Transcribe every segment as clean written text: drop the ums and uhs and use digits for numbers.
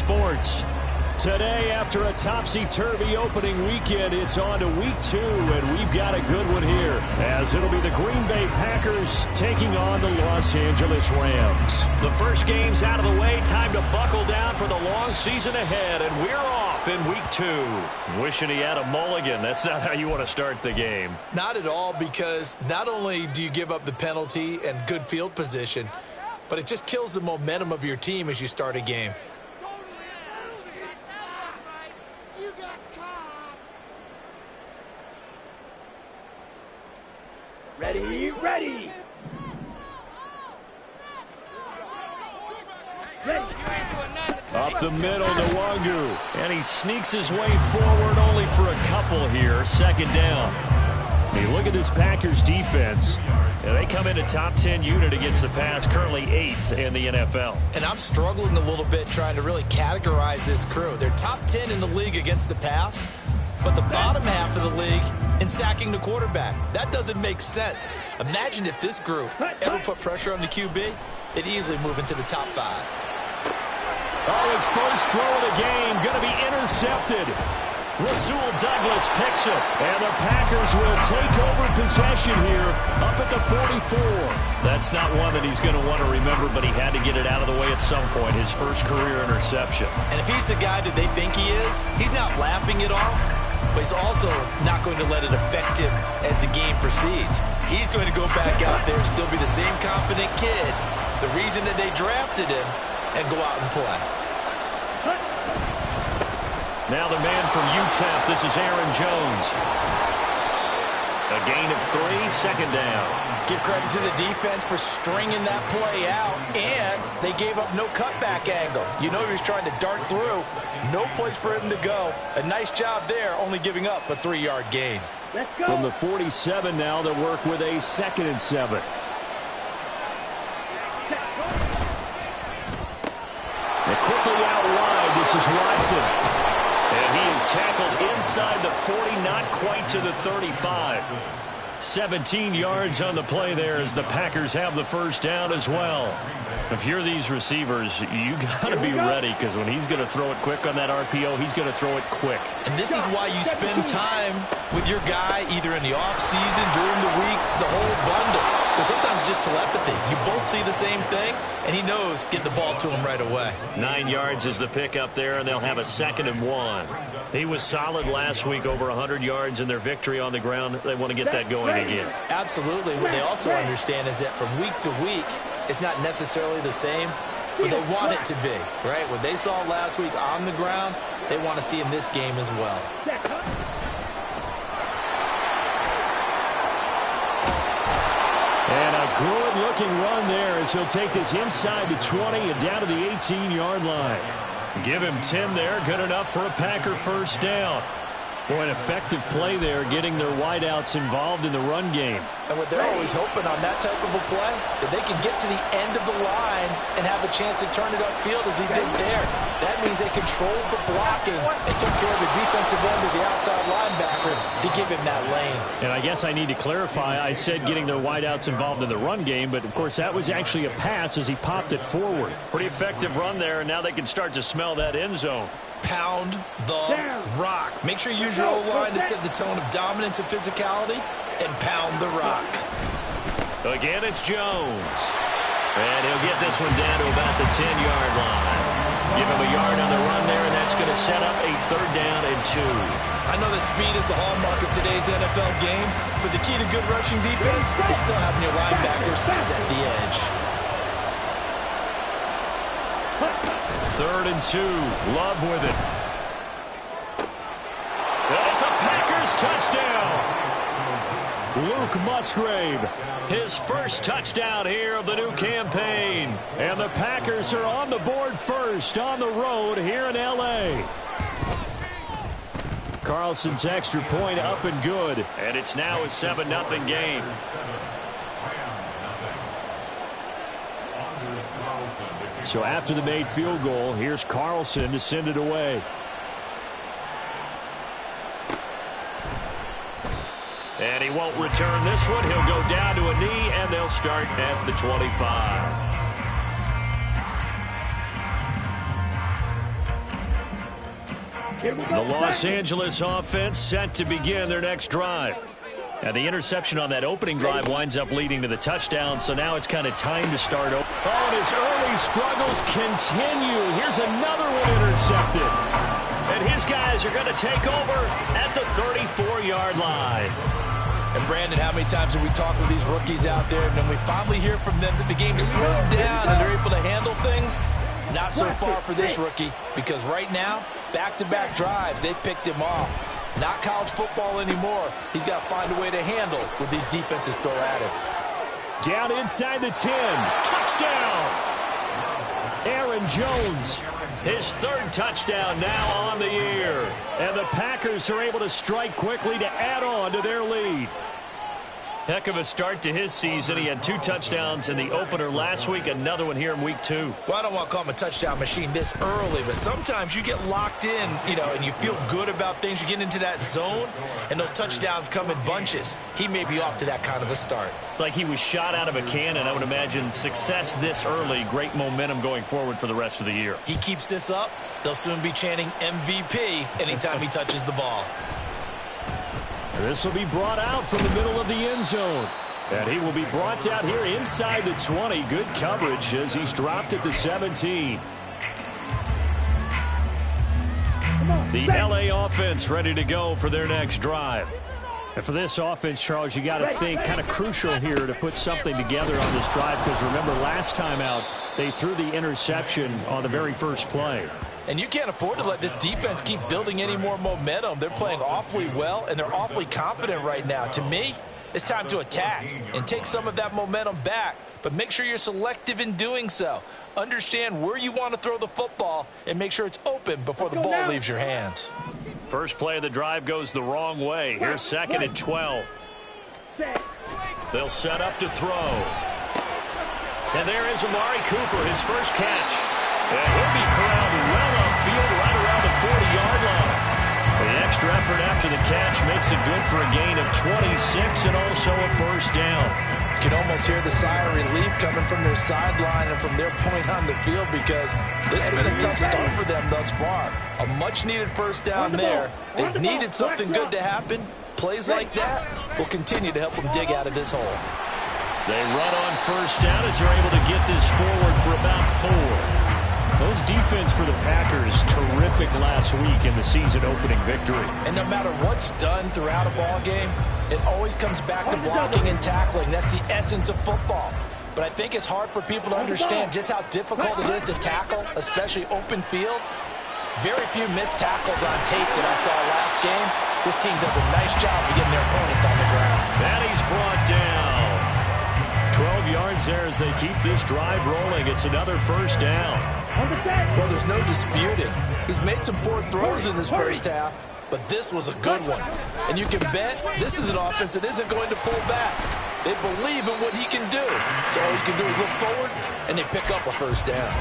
Sports. Today, after a topsy-turvy opening weekend, it's on to week 2, and we've got a good one here, as it'll be the Green Bay Packers taking on the Los Angeles Rams. The first game's out of the way. Time to buckle down for the long season ahead, and we're off in week 2. Wishing he had a mulligan. That's not how you want to start the game. Not at all, because not only do you give up the penalty and good field position, but it just kills the momentum of your team as you start a game. Ready, ready. Up the middle, Nwangu. And he sneaks his way forward only for a couple here. Second down. Hey, look at this Packers defense. And they come into top 10 unit against the pass, currently 8th in the NFL. And I'm struggling a little bit trying to really categorize this crew. They're top 10 in the league against the pass, but the bottom half of the league in sacking the quarterback. That doesn't make sense. Imagine if this group ever put pressure on the QB, they'd easily move into the top 5. Oh, his first throw of the game going to be intercepted. Rasul Douglas picks it, and the Packers will take over possession here up at the 44. That's not one that he's going to want to remember, but he had to get it out of the way at some point, his first career interception. And if he's the guy that they think he is, he's not laughing it off, but he's also not going to let it affect him as the game proceeds. He's going to go back out there, still be the same confident kid, the reason that they drafted him, and go out and play. Now the man from UTEP, this is Aaron Jones. A gain of 3, second down. Give credit to the defense for stringing that play out, and they gave up no cutback angle. You know he was trying to dart through. No place for him to go. A nice job there, only giving up a 3-yard gain. Let's go. From the 47 now, they'll work with a 2nd and 7. And quickly out wide, this is Watson. And he is tackled inside the 40, not quite to the 35. 17 yards on the play there as the Packers have the first down as well. If you're these receivers, you got to be ready, because when he's going to throw it quick on that RPO, he's going to throw it quick. And this is why you spend time with your guy either in the offseason, during the week, the whole bundle. Because sometimes just telepathy. You both see the same thing, and he knows get the ball to him right away. 9 yards is the pick up there, and they'll have a 2nd and 1. He was solid last week, over 100 yards in their victory on the ground. They want to get that going again. Absolutely. What they also understand is that from week to week, it's not necessarily the same, but they want it to be, right? What they saw last week on the ground, they want to see in this game as well. And a good-looking run there as he'll take this inside the 20 and down to the 18-yard line. Give him 10 there, good enough for a Packer first down. Boy, an effective play there, getting their wideouts involved in the run game. And what they're always hoping on that type of a play, that they can get to the end of the line and have a chance to turn it upfield as he did there. That means they controlled the blocking and took care of the defensive end of the outside linebacker to give him that lane. And I guess I need to clarify, I said getting their wideouts involved in the run game, but of course that was actually a pass as he popped it forward. Pretty effective run there, and now they can start to smell that end zone. Pound the rock. Make sure you use your O-line to set the tone of dominance and physicality, and pound the rock. Again, it's Jones. And he'll get this one down to about the 10-yard line. Give him a yard on the run there, and that's going to set up a 3rd down and 2. I know that speed is the hallmark of today's NFL game, but the key to good rushing defense is still having your linebackers set the edge. 3rd and 2. Love with it. And it's a Packers touchdown. Luke Musgrave, his first touchdown here of the new campaign. And the Packers are on the board first on the road here in L.A. Carlson's extra point up and good. And it's now a 7-0 game. So after the made field goal, here's Carlson to send it away. And he won't return this one. He'll go down to a knee, and they'll start at the 25. The Los Angeles offense set to begin their next drive. And the interception on that opening drive winds up leading to the touchdown, so now it's kind of time to start over. Oh, and his early struggles continue. Here's another one intercepted. And his guys are going to take over at the 34-yard line. And Brandon, how many times have we talked with these rookies out there, and then we finally hear from them that the game slowed down and they're able to handle things? Not so far for this rookie, because right now, back-to-back drives, they picked him off. Not college football anymore. He's got to find a way to handle what these defenses throw at him. Down inside the 10. Touchdown! Aaron Jones, his third touchdown now on the year. And the Packers are able to strike quickly to add on to their lead. Heck of a start to his season. He had 2 touchdowns in the opener last week, another one here in week 2. Well, I don't want to call him a touchdown machine this early, but sometimes you get locked in, and you feel good about things. You get into that zone, and those touchdowns come in bunches. He may be off to that kind of a start. It's like he was shot out of a cannon. I would imagine success this early, great momentum going forward for the rest of the year. He keeps this up, they'll soon be chanting MVP anytime he touches the ball. This will be brought out from the middle of the end zone. And he will be brought down here inside the 20. Good coverage as he's dropped at the 17. The LA offense ready to go for their next drive. And for this offense, Charles, you got to think kind of crucial here to put something together on this drive, because remember last time out, they threw the interception on the very first play. And you can't afford to let this defense keep building any more momentum. They're playing awfully well, and they're awfully confident right now. To me, it's time to attack and take some of that momentum back, but make sure you're selective in doing so. Understand where you want to throw the football and make sure it's open before the ball leaves your hands. First play of the drive goes the wrong way. Here's 2nd and 12. They'll set up to throw. And there is Amari Cooper, his first catch. And he'll be corralled well upfield right around the 40-yard line. The extra effort after the catch makes it good for a gain of 26 and also a first down. You can almost hear the sigh of relief coming from their sideline and from their point on the field, because this has been a tough start for them thus far. A much-needed first down there. They've needed something good to happen. Plays like that will continue to help them dig out of this hole. They run on first down as they're able to get this forward for about 4. Those defense for the Packers, terrific last week in the season-opening victory. And no matter what's done throughout a ball game, it always comes back to blocking and tackling. That's the essence of football. But I think it's hard for people to understand just how difficult it is to tackle, especially open field. Very few missed tackles on tape that I saw last game. This team does a nice job of getting their opponents on the ground. And he's brought down. 12 yards there as they keep this drive rolling. It's another first down. Well, there's no disputing. He's made some poor throws in this first half, but this was a good one. And you can bet this is an offense that isn't going to pull back. They believe in what he can do. So all you can do is look forward, and they pick up a first down.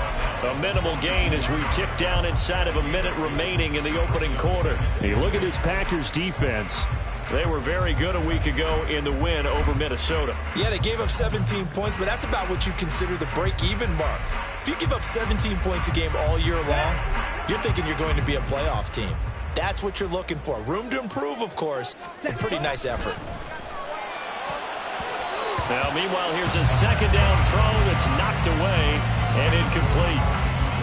A minimal gain as we tick down inside of a minute remaining in the opening quarter. Hey, look at this Packers defense. They were very good a week ago in the win over Minnesota. Yeah, they gave up 17 points, but that's about what you consider the break-even mark. If you give up 17 points a game all year long, you're thinking you're going to be a playoff team. That's what you're looking for. Room to improve, of course. A pretty nice effort. Now, meanwhile, here's a second down throw that's knocked away and incomplete.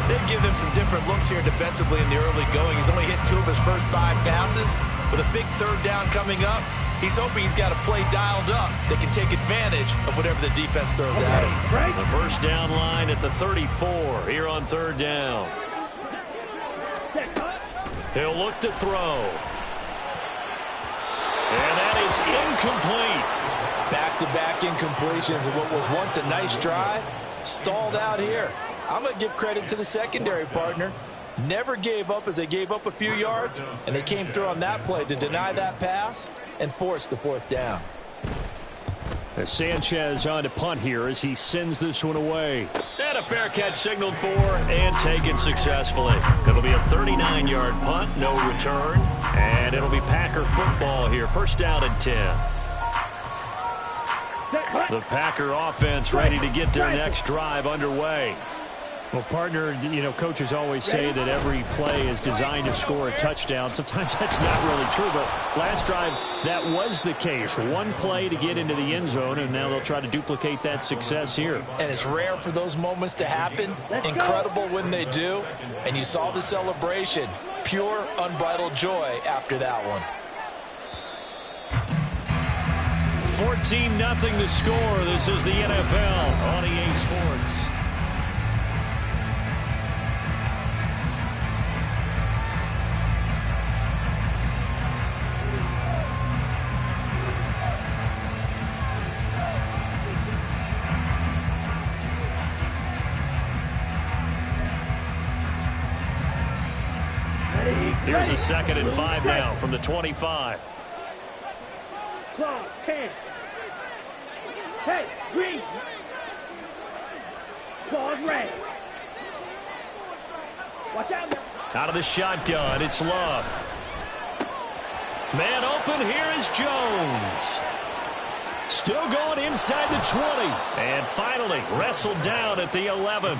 They've given him some different looks here defensively in the early going. He's only hit 2 of his first 5 passes. With a big third down coming up, he's hoping he's got a play dialed up that can take advantage of whatever the defense throws at him. The first down line at the 34 here on third down. He'll look to throw. And that is incomplete. Back-to-back incompletions of what was once a nice drive. Stalled out here. I'm going to give credit to the secondary partner. Never gave up as they gave up a few yards, and they came through on that play to deny that pass and force the 4th down. As Sanchez on to punt here as he sends this one away. And a fair catch signaled for and taken successfully. It'll be a 39-yard punt, no return, and it'll be Packer football here. First down and 10. The Packer offense ready to get their next drive underway. Well, partner, you know, coaches always say that every play is designed to score a touchdown. Sometimes that's not really true, but last drive, that was the case. One play to get into the end zone, and now they'll try to duplicate that success here. And it's rare for those moments to happen. Incredible when they do. And you saw the celebration. Pure, unbridled joy after that one. 14-0 the score. This is the NFL on EA Sports. Here's a 2nd and 5 now from the 25. Clock, 10. Hey, green. Pause, red. Watch out now. Out of the shotgun, it's Love. Man open, here is Jones. Still going inside the 20. And finally wrestled down at the 11.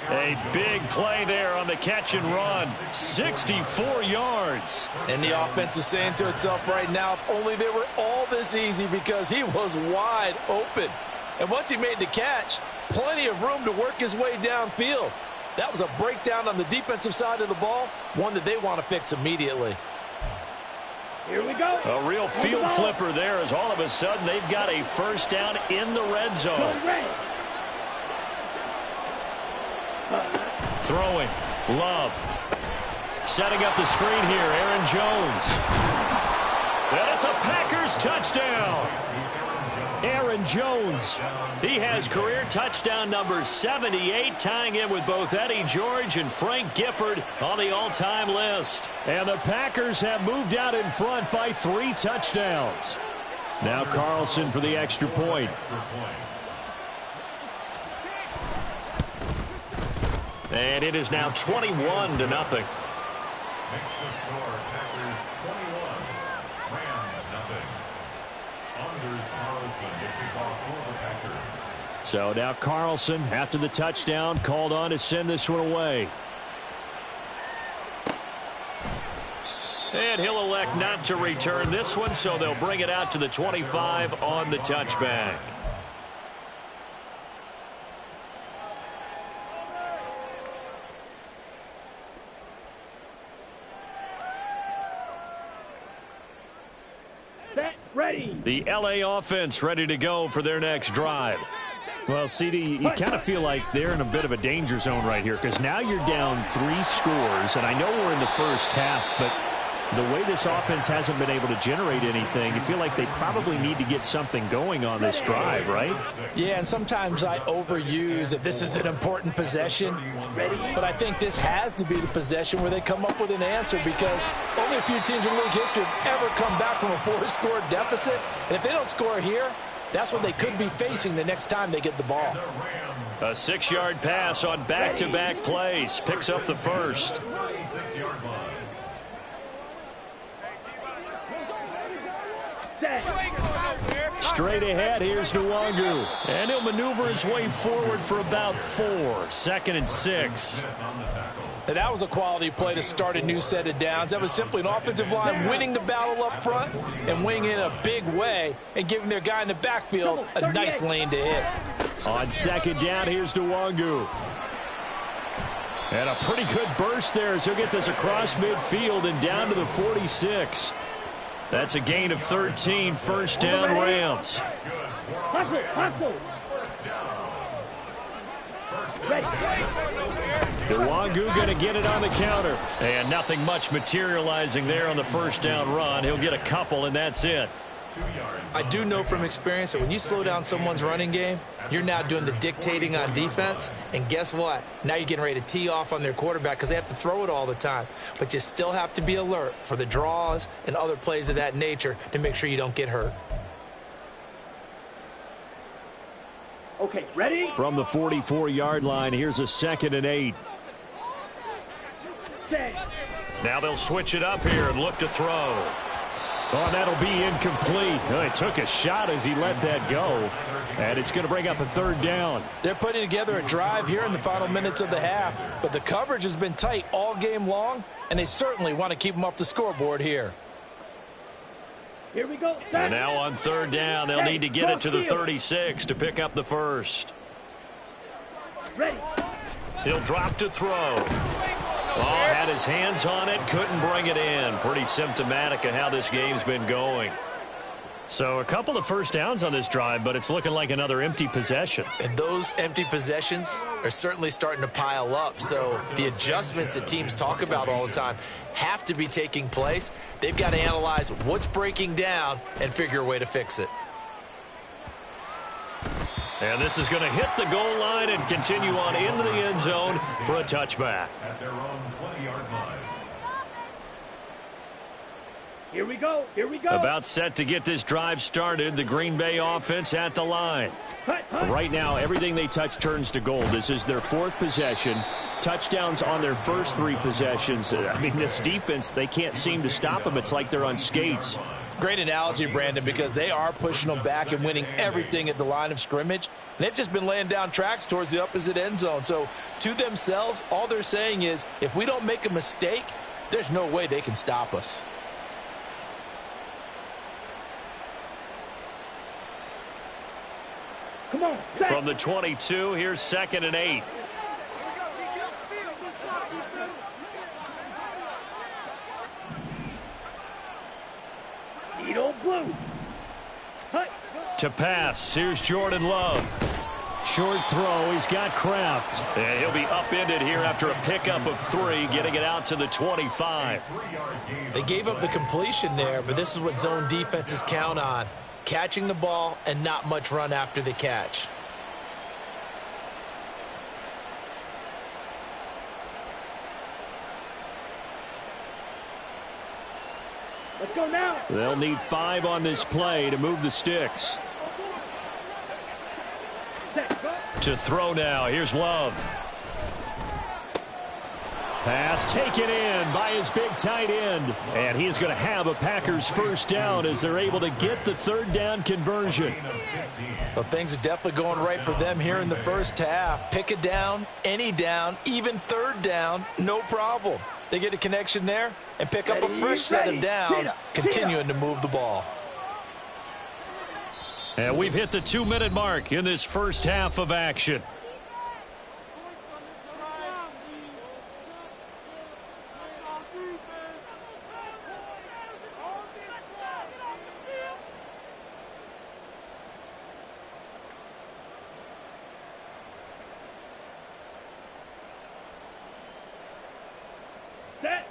A big play there on the catch and run. 64 yards. And the offense is saying to itself right now, if only they were all this easy, because he was wide open. And once he made the catch, plenty of room to work his way downfield. That was a breakdown on the defensive side of the ball, one that they want to fix immediately. Here we go. A real field flipper there, as all of a sudden they've got a first down in the red zone. Throwing. Love. Setting up the screen here. Aaron Jones. And it's a Packers touchdown. Aaron Jones. He has career touchdown number 78, tying in with both Eddie George and Frank Gifford on the all-time list. And the Packers have moved out in front by 3 touchdowns. Now Carlson for the extra point. And it is now 21-0. Makes the score Packers 21, Rams nothing. Anders Carlson to kick off for the Packers. So now Carlson, after the touchdown, called on to send this one away. And he'll elect not to return this one, so they'll bring it out to the 25 on the touchback. Ready. The LA offense ready to go for their next drive. Well, CD, you kind of feel like they're in a bit of a danger zone right here, because now you're down 3 scores, and I know we're in the first half, but the way this offense hasn't been able to generate anything, you feel like they probably need to get something going on this drive, right? Yeah, and sometimes I overuse that this is an important possession, but I think this has to be the possession where they come up with an answer, because only a few teams in league history have ever come back from a 4-score deficit, and if they don't score here, that's what they could be facing the next time they get the ball. A 6-yard pass on back-to-back plays. Picks up the first. Straight ahead, here's Nwangu. And he'll maneuver his way forward for about 4. 2nd and 6. Now, that was a quality play to start a new set of downs. That was simply an offensive line winning the battle up front and winning in a big way and giving their guy in the backfield a nice lane to hit. On 2nd down, here's Nwangu. And a pretty good burst there as he'll get this across midfield and down to the 46. That's a gain of 13. First down, Rams. Nwangu going to get it on the counter. And nothing much materializing there on the first down run. He'll get a couple, and that's it. I do know from experience that when you slow down someone's running game, you're now doing the dictating on defense. And guess what? Now you're getting ready to tee off on their quarterback because they have to throw it all the time. But you still have to be alert for the draws and other plays of that nature to make sure you don't get hurt. Okay, ready? From the 44-yard line, here's a 2nd and 8. Set. Now they'll switch it up here and look to throw. Oh, that'll be incomplete. Oh, he took a shot as he let that go. And it's going to bring up a third down. They're putting together a drive here in the final minutes of the half, but the coverage has been tight all game long, and they certainly want to keep them off the scoreboard here. Here we go. And now on third down, they'll need to get it to the 36 to pick up the first. Ready. He'll drop to throw. Oh, had his hands on it, couldn't bring it in. Pretty symptomatic of how this game's been going. So a couple of first downs on this drive, but it's looking like another empty possession. And those empty possessions are certainly starting to pile up. So the adjustments that teams talk about all the time have to be taking place. They've got to analyze what's breaking down and figure a way to fix it. And this is going to hit the goal line and continue on into the end zone for a touchback. At their own 20-yard line. Here we go. Here we go. About set to get this drive started. The Green Bay offense at the line. Right now, everything they touch turns to gold. This is their fourth possession. Touchdowns on their first three possessions. I mean, this defense, they can't seem to stop them. It's like they're on skates. Great analogy, Brandon, because they are pushing them back and winning everything at the line of scrimmage. And they've just been laying down tracks towards the opposite end zone. So to themselves, all they're saying is, if we don't make a mistake, there's no way they can stop us. Come on. From the 22, here's 2nd and 8. Needle blue. To pass, here's Jordan Love. Short throw, he's got Kraft. And he'll be upended here after a pickup of 3, getting it out to the 25. They gave up the completion there, but this is what zone defenses count on. Catching the ball and not much run after the catch. Let's go now. They'll need 5 on this play to move the sticks. Set, go. To throw now, here's Love. Pass taken in by his big tight end. And he is going to have a Packers first down as they're able to get the third down conversion. Well, things are definitely going right for them here in the first half. Pick a down, any down, even third down, no problem. They get a connection there and pick up a fresh set of downs, continuing to move the ball. And we've hit the 2-minute mark in this first half of action. Set.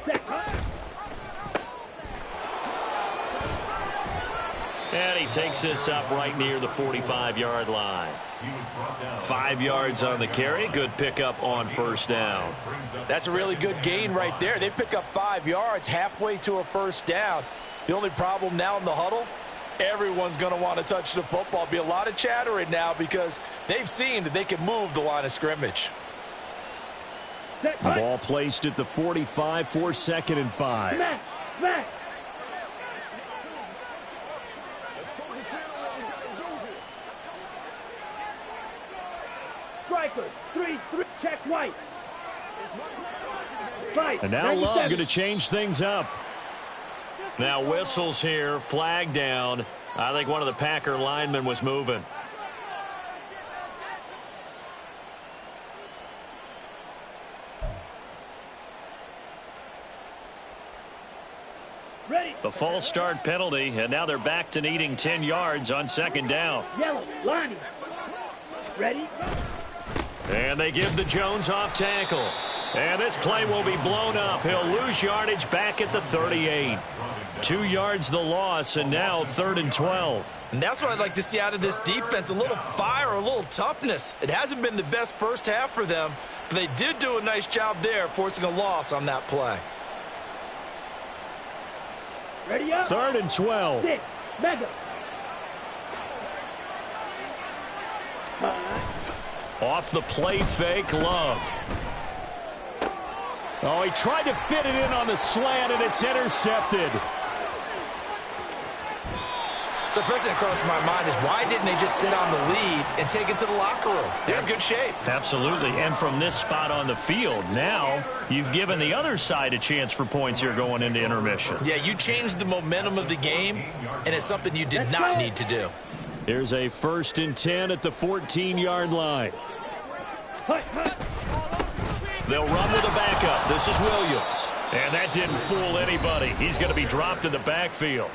Set, go. And he takes this up right near the 45-yard line. 5 yards on the carry. Good pickup on first down. That's a really good gain right there. They pick up 5 yards halfway to a first down. The only problem now in the huddle, everyone's going to want to touch the football. Be a lot of chattering now because they've seen that they can move the line of scrimmage. Set, The ball placed at the 45 for 2nd and 5. smack, smack. Striker, 3, check white. Fight. And now Love going to change things up. Now whistles here, flag down. I think one of the Packer linemen was moving. Ready. A false start penalty, and now they're back to needing 10 yards on 2nd down. Yellow, Lonnie. Ready. And they give the Jones off tackle. And this play will be blown up. He'll lose yardage back at the 38. 2 yards the loss, and now 3rd and 12. And that's what I'd like to see out of this defense, a little fire, a little toughness. It hasn't been the best first half for them, but they did do a nice job there forcing a loss on that play. Ready up. 3rd and 12. 6, mega. Off the play fake, Love. Oh, he tried to fit it in on the slant, and it's intercepted. So the first thing that crossed my mind is why didn't they just sit on the lead and take it to the locker room? They're in good shape. Absolutely, and from this spot on the field, now you've given the other side a chance for points here going into intermission. Yeah, you changed the momentum of the game, and it's something you did not need to do. Here's a 1st and 10 at the 14-yard line. They'll run with a backup. This is Williams. And that didn't fool anybody. He's going to be dropped in the backfield.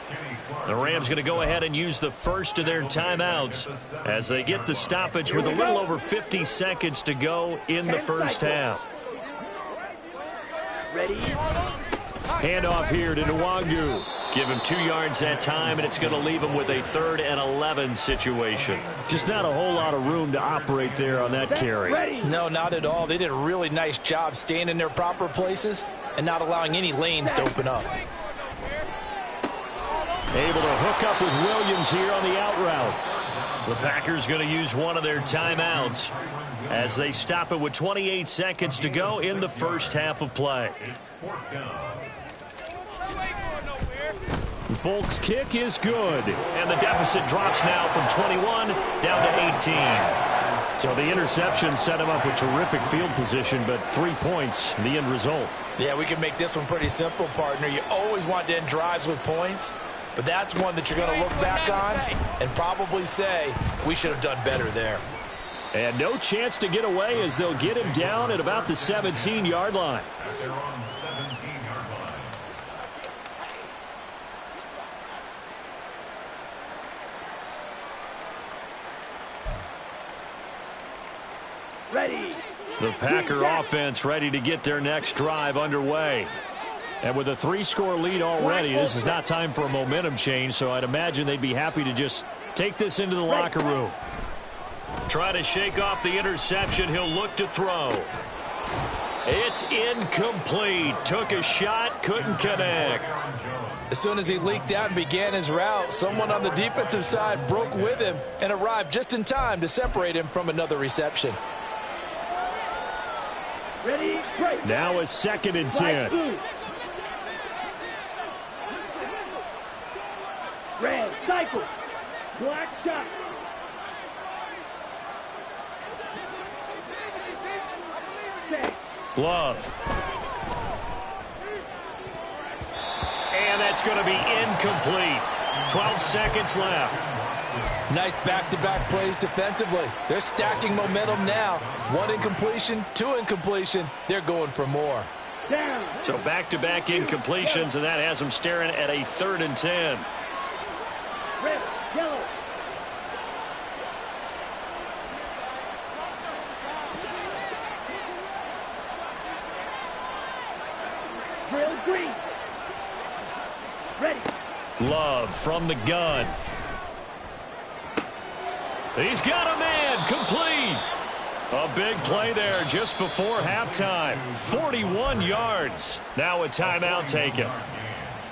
The Rams going to go ahead and use the first of their timeouts as they get the stoppage with a little over 50 seconds to go in the first half. Ready? Handoff here to Nwangu. Give him 2 yards that time, and it's going to leave him with a 3rd and 11 situation. Just not a whole lot of room to operate there on that carry. No, not at all. They did a really nice job staying in their proper places and not allowing any lanes to open up. Able to hook up with Williams here on the out route. The Packers going to use one of their timeouts as they stop it with 28 seconds to go in the first half of play. Folk's kick is good, and the deficit drops now from 21 down to 18. So the interception set him up with terrific field position, but 3 points, the end result. Yeah, we can make this one pretty simple, partner. You always want to end drives with points, but that's one that you're going to look back on and probably say, we should have done better there. And no chance to get away as they'll get him down at about the 17-yard line. They're on 17-yard line. Ready. The Packer offense ready to get their next drive underway. And with a 3-score lead already, this is not time for a momentum change, so I'd imagine they'd be happy to just take this into the locker room. Try to shake off the interception. He'll look to throw. It's incomplete. Took a shot, couldn't connect. As soon as he leaked out and began his route, someone on the defensive side broke with him and arrived just in time to separate him from another reception. Ready, break. Now a 2nd and 10. Red, cycle. Black shot. Love. And that's going to be incomplete. 12 seconds left. Nice back-to-back plays defensively. They're stacking momentum now. 1 incompletion, 2 incompletion. They're going for more. Down. So back-to-back incompletions, and that has them staring at a 3rd and 10. Red, yellow. Drill green. Ready. Love from the gun. He's got a man. Complete. A big play there just before halftime. 41 yards. Now a timeout taken.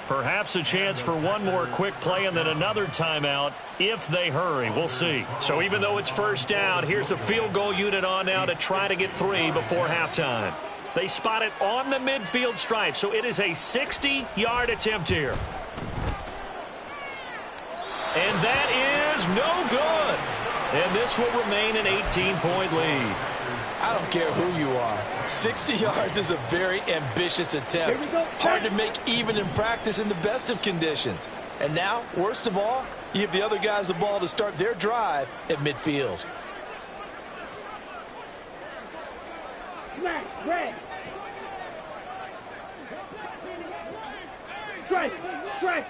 Perhaps a chance for one more quick play and then another timeout if they hurry. We'll see. So even though it's first down, here's the field goal unit on now to try to get 3 before halftime. They spot it on the midfield stripe, so it is a 60-yard attempt here. And that is no good. And this will remain an 18-point lead. I don't care who you are. 60 yards is a very ambitious attempt. Hard to make even in practice in the best of conditions. And now, worst of all, you give the other guys the ball to start their drive at midfield. Smash, red. Strike, strike.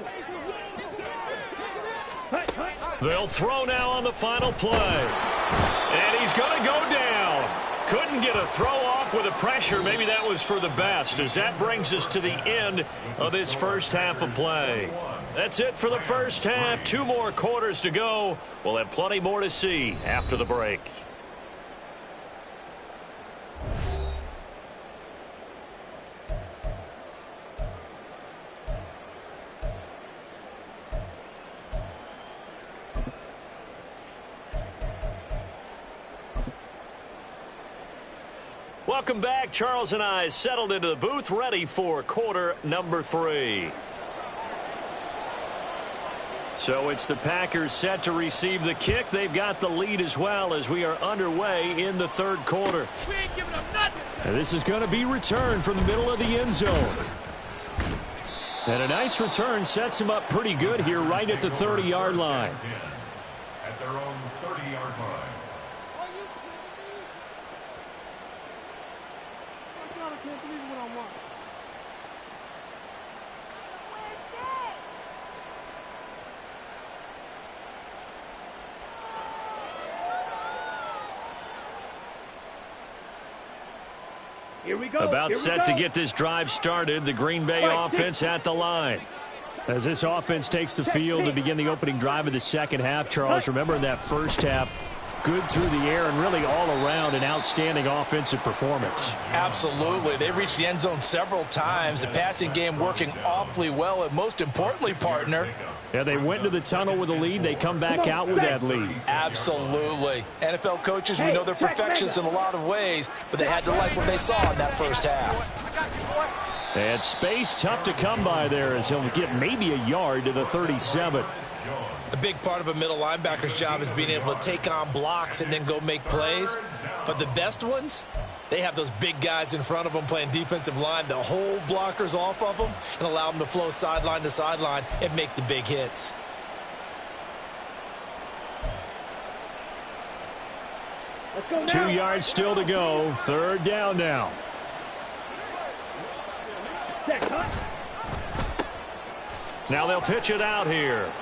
They'll throw now on the final play. And he's going to go down. Couldn't get a throw off with the pressure. Maybe that was for the best, as that brings us to the end of this first half of play. That's it for the first half. 2 more quarters to go. We'll have plenty more to see after the break. Welcome back. Charles and I settled into the booth, ready for quarter number 3. So it's the Packers set to receive the kick. They've got the lead as well as we are underway in the third quarter. We ain't giving up nothing. And this is going to be returned from the middle of the end zone. And a nice return sets him up pretty good here right at the 30-yard line. At their own 30-yard line. Are you kidding me? My God, I can't believe what I'm watching. Here we go. About Here we set go. to get this drive started. The Green Bay offense at the line. As this offense takes the field to begin the opening drive of the second half, Charles, remember in that first half, good through the air and really all around an outstanding offensive performance. Absolutely. They reached the end zone several times. The passing game working awfully well. And most importantly, partner, Yeah, they went to the tunnel with a lead. They come back out with that lead. absolutely. NFL coaches, we know they're perfectionists in a lot of ways, but they had to like what they saw in that first half. And space tough to come by there as he'll get maybe a yard to the 37. A big part of a middle linebacker's job is being able to take on blocks and then go make plays. But the best ones, they have those big guys in front of them playing defensive line that hold blockers off of them and allow them to flow sideline to sideline and make the big hits. Let's go now. 2 yards still to go. Third down now. Check, huh? Now they'll pitch it out here.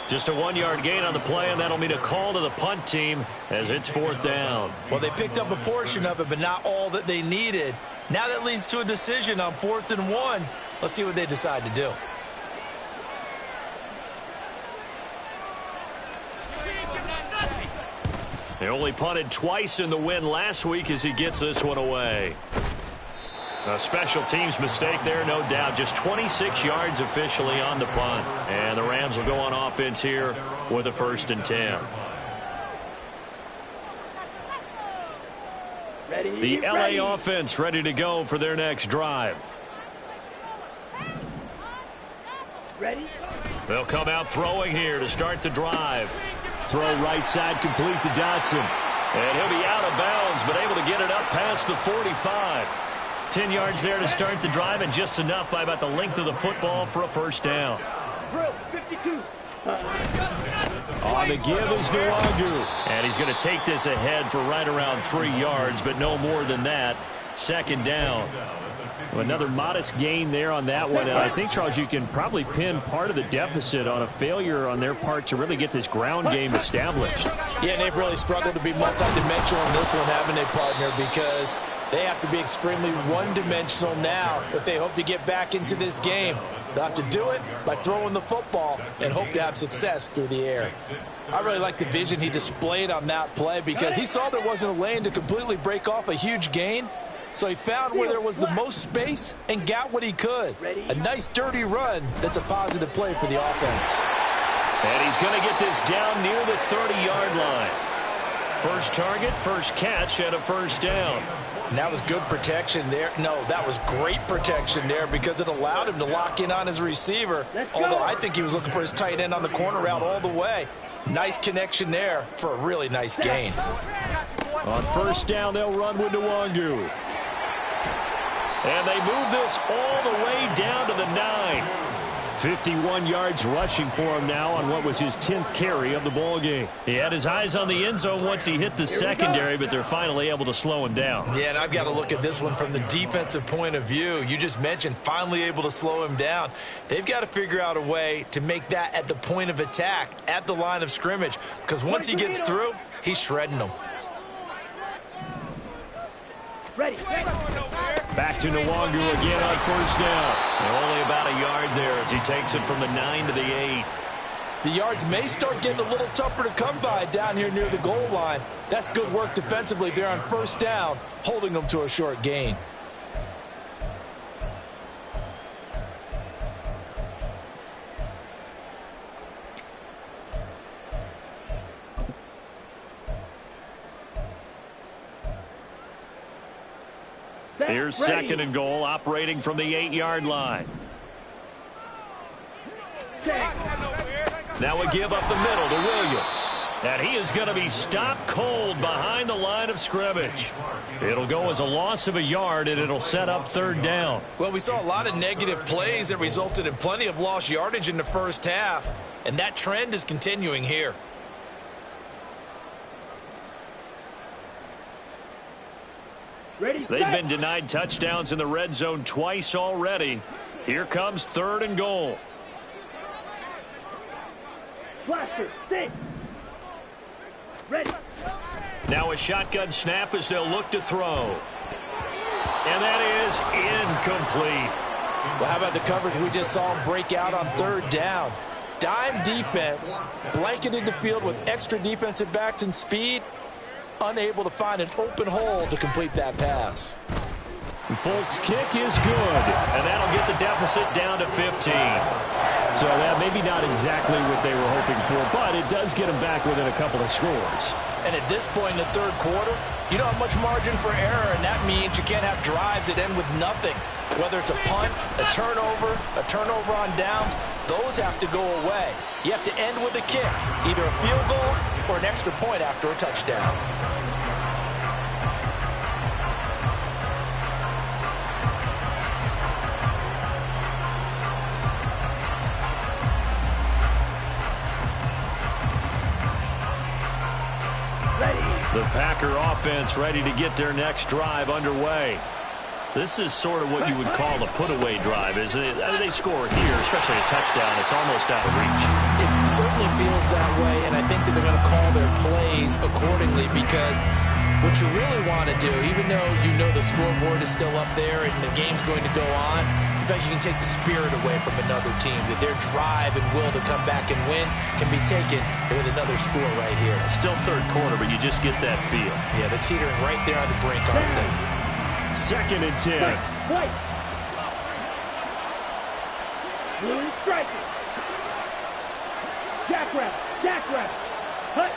Just a 1-yard gain on the play, and that'll mean a call to the punt team as it's fourth down. Well, they picked up a portion of it, but not all that they needed. Now that leads to a decision on 4th and 1. Let's see what they decide to do. They only punted twice in the win last week as he gets this one away. A special teams mistake there, no doubt. Just 26 yards officially on the punt. And the Rams will go on offense here with a 1st and 10. Ready, The ready. LA offense ready to go for their next drive. Ready? They'll come out throwing here to start the drive. Throw right side complete to Dotson. And he'll be out of bounds, but able to get it up past the 45. 10 yards there to start the drive, and just enough by about the length of the football for a 1st down. Drill, 52. On the give is Nwangu. And he's going to take this ahead for right around 3 yards, but no more than that. 2nd down. Another modest gain there on that one. And I think, Charles, you can probably pin part of the deficit on a failure on their part to really get this ground game established. Yeah, and they've really struggled to be multidimensional in this one, haven't they, partner? Because they have to be extremely one-dimensional now if they hope to get back into this game. They'll have to do it by throwing the football and hope to have success through the air. I really like the vision he displayed on that play because he saw there wasn't a lane to completely break off a huge gain. So he found where there was the most space and got what he could. A nice dirty run that's a positive play for the offense. And he's going to get this down near the 30-yard line. First target, first catch, and a 1st down. And that was good protection there. No, that was great protection there because it allowed him to lock in on his receiver. Although I think he was looking for his tight end on the corner route all the way. Nice connection there for a really nice gain. On 1st down, they'll run with Nwangu. And they move this all the way down to the 9. 51 yards rushing for him now on what was his 10th carry of the ball game. He had his eyes on the end zone once he hit the secondary, but they're finally able to slow him down. Yeah, and I've got to look at this one from the defensive point of view. You just mentioned finally able to slow him down. They've got to figure out a way to make that at the point of attack, at the line of scrimmage, because once he gets through, he's shredding them. Ready. Back to Nwangu again on 1st down. And only about a yard there as he takes it from the 9 to the 8. The yards may start getting a little tougher to come by down here near the goal line. That's good work defensively there on 1st down, holding them to a short gain. Here's second and goal, operating from the 8-yard line. Now a give up the middle to Williams. And he is going to be stopped cold behind the line of scrimmage. It'll go as a loss of a yard, and it'll set up third down. Well, we saw a lot of negative plays that resulted in plenty of lost yardage in the first half, and that trend is continuing here. Ready, They've been denied touchdowns in the red zone twice already. Here comes third and goal. Blaster, stay. Ready. Now a shotgun snap as they'll look to throw. And that is incomplete. Well, how about the coverage we just saw him break out on third down? Dime defense, blanketed the field with extra defensive backs and speed, unable to find an open hole to complete that pass. Folks' kick is good, and that'll get the deficit down to 15. So that maybe not exactly what they were hoping for, but it does get them back within a couple of scores. And at this point in the third quarter, you don't have much margin for error, and that means you can't have drives that end with nothing. Whether it's a punt, a turnover on downs, those have to go away. You have to end with a kick, either a field goal or an extra point after a touchdown. The Packer offense ready to get their next drive underway. This is sort of what you would call a put-away drive, isn't it? They score here, especially a touchdown. It's almost out of reach. It certainly feels that way, and I think that they're going to call their plays accordingly, because what you really want to do, even though you know the scoreboard is still up there and the game's going to go on, in fact, you can take the spirit away from another team, that their drive and will to come back and win can be taken with another score right here. Still third quarter, but you just get that feel. Yeah, they're teetering right there on the brink, aren't they? Second and 10. White. Blue and striker. Jackrabbit. Hut.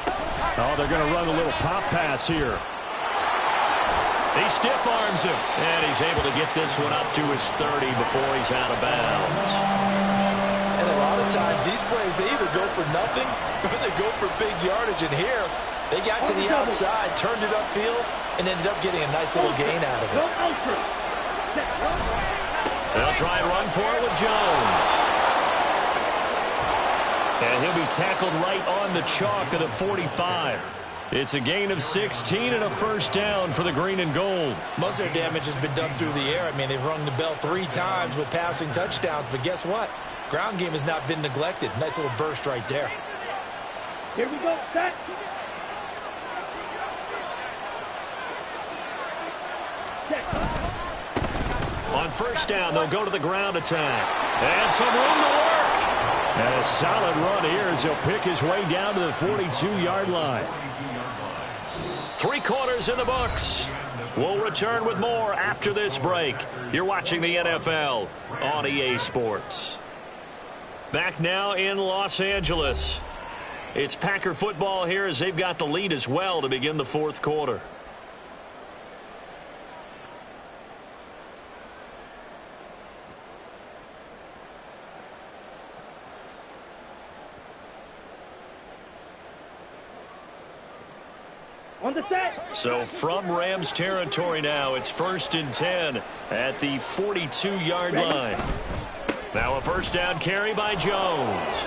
Oh, they're going to run a little pop pass here. He stiff arms him, and he's able to get this one up to his 30 before he's out of bounds. And a lot of times these plays, they either go for nothing or they go for big yardage. And here, they got to the outside, turned it upfield, and ended up getting a nice little gain out of it. They'll try and run for it with Jones. And he'll be tackled right on the chalk of the 45. It's a gain of 16 and a first down for the green and gold. Most of their damage has been done through the air. I mean, they've rung the bell 3 times with passing touchdowns, but guess what? Ground game has not been neglected. Nice little burst right there. Here we go, set. On first down, they'll go to the ground attack. And some room to work. And a solid run here as he'll pick his way down to the 42-yard line. 3 quarters in the books. We'll return with more after this break. You're watching the NFL on EA Sports. Back now in Los Angeles. It's Packer football here as they've got the lead as well to begin the fourth quarter. On the set. So from Rams territory now, it's 1st and 10 at the 42-yard line. Now a first down carry by Jones.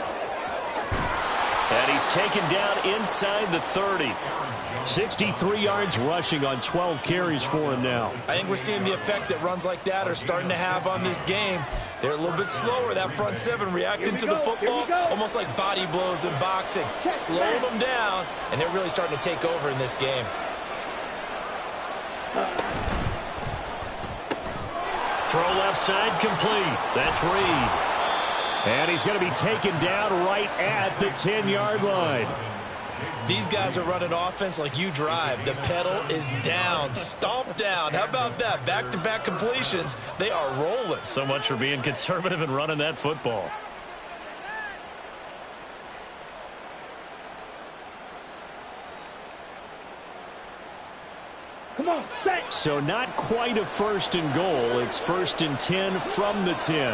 And he's taken down inside the 30. 63 yards rushing on 12 carries for him now. I think we're seeing the effect that runs like that are starting to have on this game. They're a little bit slower, that front 7, reacting to the football, almost like body blows in boxing. Slow them down, and they're really starting to take over in this game. Throw left side complete. That's Reed. And he's going to be taken down right at the 10-yard line. These guys are running offense like you drive. The pedal is down, stomp down. How about that? Back-to-back completions. They are rolling. So much for being conservative and running that football. Come on, set. So not quite a 1st and goal. It's 1st and 10 from the 10.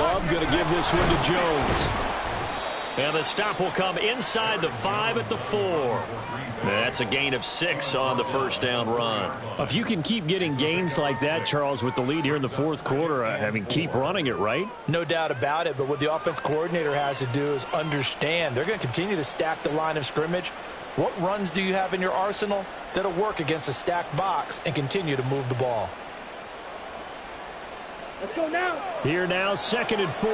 Love going to give this one to Jones. And the stop will come inside the 5 at the 4. That's a gain of 6 on the 1st down run. If you can keep getting gains like that, Charles, with the lead here in the 4th quarter, I mean, keep running it, right? No doubt about it, but what the offense coordinator has to do is understand they're going to continue to stack the line of scrimmage. What runs do you have in your arsenal that'll work against a stacked box and continue to move the ball? Let's go now. Here now, 2nd and 4.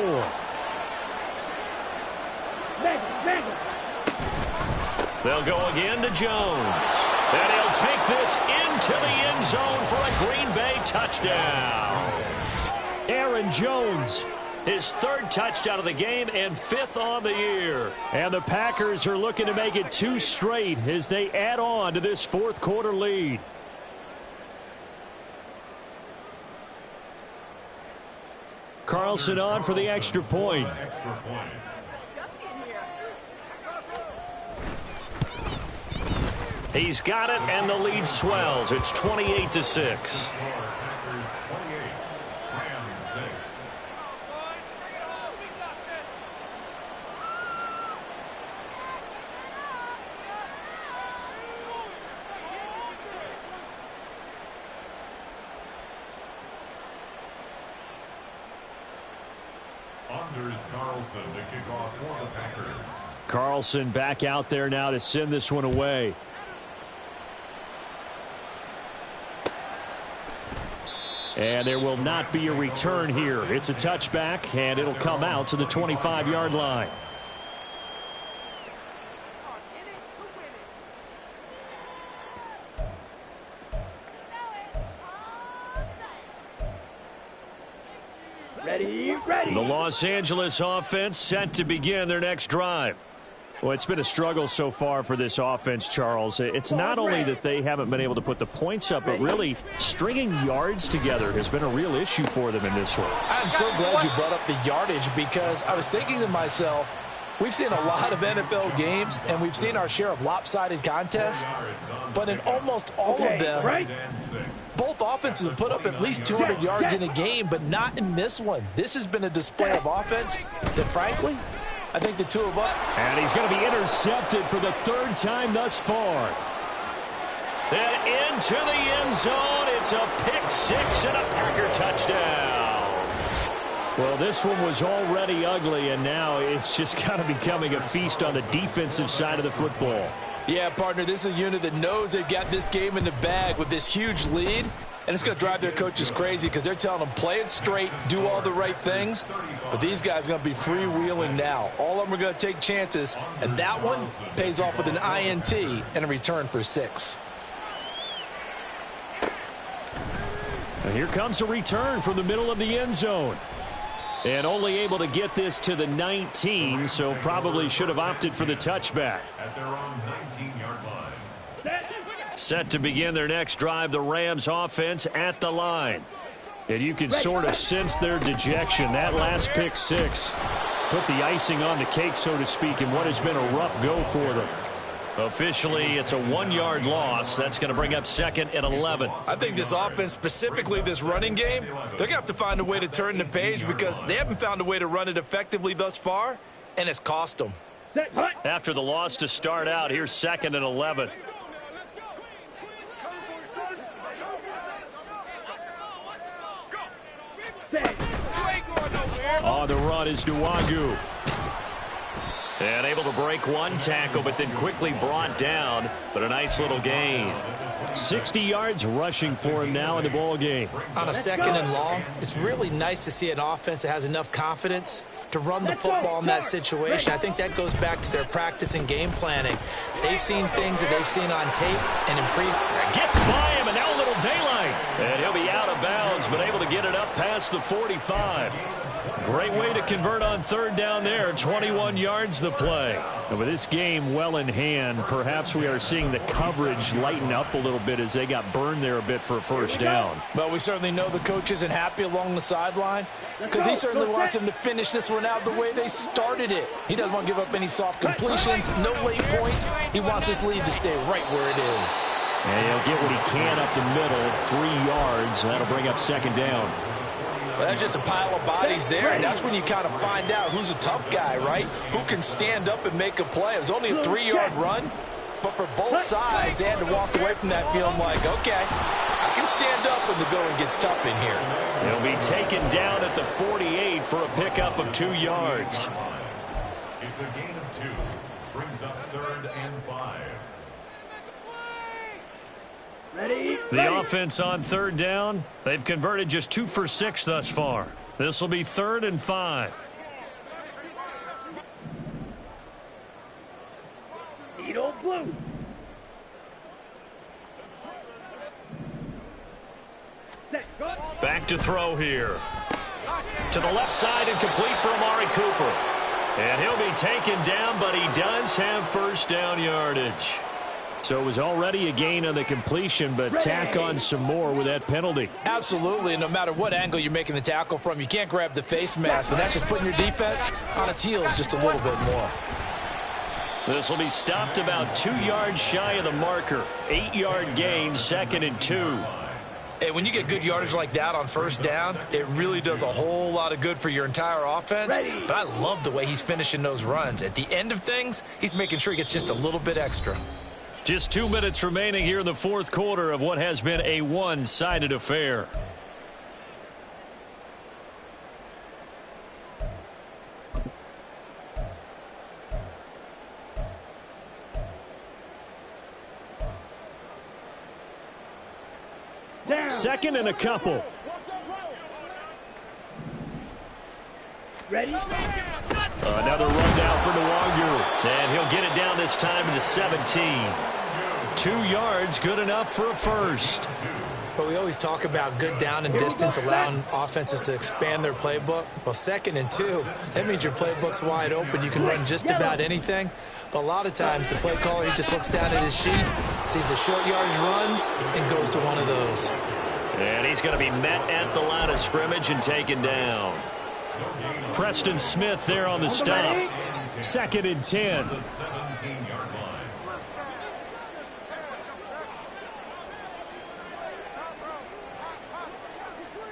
Mega. They'll go again to Jones. And he'll take this into the end zone for a Green Bay touchdown. Aaron Jones, his 3rd touchdown of the game and 5th on the year. And the Packers are looking to make it 2 straight as they add on to this 4th quarter lead. Carlson on for the extra point. He's got it, and the lead swells. It's 28-6. Carlson to kick off for the Packers. Carlson back out there now to send this one away. And there will not be a return here. It's a touchback, and it'll come out to the 25-yard line. Ready. The Los Angeles offense set to begin their next drive. Well, it's been a struggle so far for this offense, Charles. It's not only that they haven't been able to put the points up, but really stringing yards together has been a real issue for them in this one. I'm so glad you brought up the yardage because I was thinking to myself, we've seen a lot of NFL games, and we've seen our share of lopsided contests, but in almost all of them, both offenses have put up at least 200 yards in a game, but not in this one. This has been a display of offense that, frankly, I think the two of us. And he's going to be intercepted for the 3rd time thus far. And into the end zone. It's a pick 6 and a Packer touchdown. Well, this one was already ugly, and now it's just kind of becoming a feast on the defensive side of the football. Yeah, partner, this is a unit that knows they've got this game in the bag with this huge lead, and it's going to drive their coaches crazy because they're telling them play it straight, do all the right things, but these guys are going to be freewheeling now. All of them are going to take chances, and that one pays off with an INT and a return for 6. And here comes a return from the middle of the end zone. And only able to get this to the 19, so probably should have opted for the touchback. At their own 19-yard line. Set to begin their next drive, the Rams offense at the line. And you can sort of sense their dejection. That last pick 6 put the icing on the cake, so to speak, in what has been a rough go for them. Officially, it's a 1-yard loss. That's going to bring up 2nd and 11. I think this offense, specifically this running game, they're going to have to find a way to turn the page because they haven't found a way to run it effectively thus far, and it's cost them. After the loss to start out, here's 2nd and 11. On the run is Nwogu. And able to break one tackle, but then quickly brought down. But a nice little gain. 60 yards rushing for him now in the ball game. On a 2nd and long, it's really nice to see an offense that has enough confidence to run the football in that situation. I think that goes back to their practice and game planning. They've seen things that they've seen on tape and in Gets by him, and now a little daylight. And he'll be out of bounds, but able to get it up past the 45. Great way to convert on 3rd down there. 21 yards the play. And with this game well in hand, perhaps we are seeing the coverage lighten up a little bit as they got burned there a bit for a 1st down. Well, we certainly know the coach isn't happy along the sideline because he certainly wants them to finish this one out the way they started it. He doesn't want to give up any soft completions, no late points. He wants this lead to stay right where it is. And he'll get what he can up the middle, 3 yards. That'll bring up second down. Well, that's just a pile of bodies there, and that's when you kind of find out who's a tough guy, right? Who can stand up and make a play. It was only a 3-yard run, but for both sides, they had to walk away from that feeling like, okay, I can stand up when the going gets tough in here. He'll be taken down at the 48 for a pickup of 2 yards. It's a gain of 2. Brings up 3rd and 5. Ready? The offense on 3rd down, they've converted just 2 for 6 thus far. This will be 3rd and 5. Needle blue. Set, go. Back to throw here. To the left side and complete for Amari Cooper. And he'll be taken down, but he does have first down yardage. So it was already a gain on the completion, but tack on some more with that penalty. Absolutely, and no matter what angle you're making the tackle from, you can't grab the face mask, and that's just putting your defense on its heels just a little bit more. This will be stopped about 2 yards shy of the marker. 8-yard gain, 2nd and 2. Hey, when you get good yardage like that on first down, it really does a whole lot of good for your entire offense. But I love the way he's finishing those runs. At the end of things, he's making sure he gets just a little bit extra. Just 2 minutes remaining here in the 4th quarter of what has been a one-sided affair. Down. 2nd and a couple. Ready? Another rundown for Nwangu. And he'll get it down this time to the 17. 2 yards, good enough for a first. But we always talk about good down and distance, allowing offenses to expand their playbook. Well, 2nd and 2, that means your playbook's wide open. You can run just about anything. But a lot of times, the play caller, he just looks down at his sheet, sees the short yardage runs, and goes to one of those. And he's going to be met at the line of scrimmage and taken down. Preston Smith there on the stop. 2nd and 10. The 17-yard line.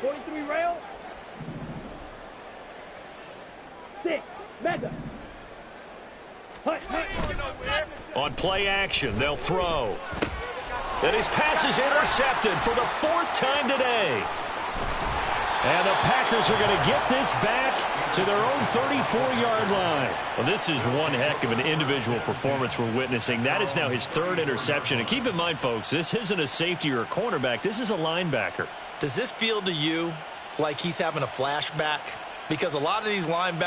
.43 rail. 6. Mega. Hut, hut. On play action, they'll throw. And his pass is intercepted for the 4th time today. And the Packers are going to get this back to their own 34-yard line. Well, this is one heck of an individual performance we're witnessing. That is now his 3rd interception. And keep in mind, folks, this isn't a safety or a cornerback. This is a linebacker. Does this feel to you like he's having a flashback? Because a lot of these linebackers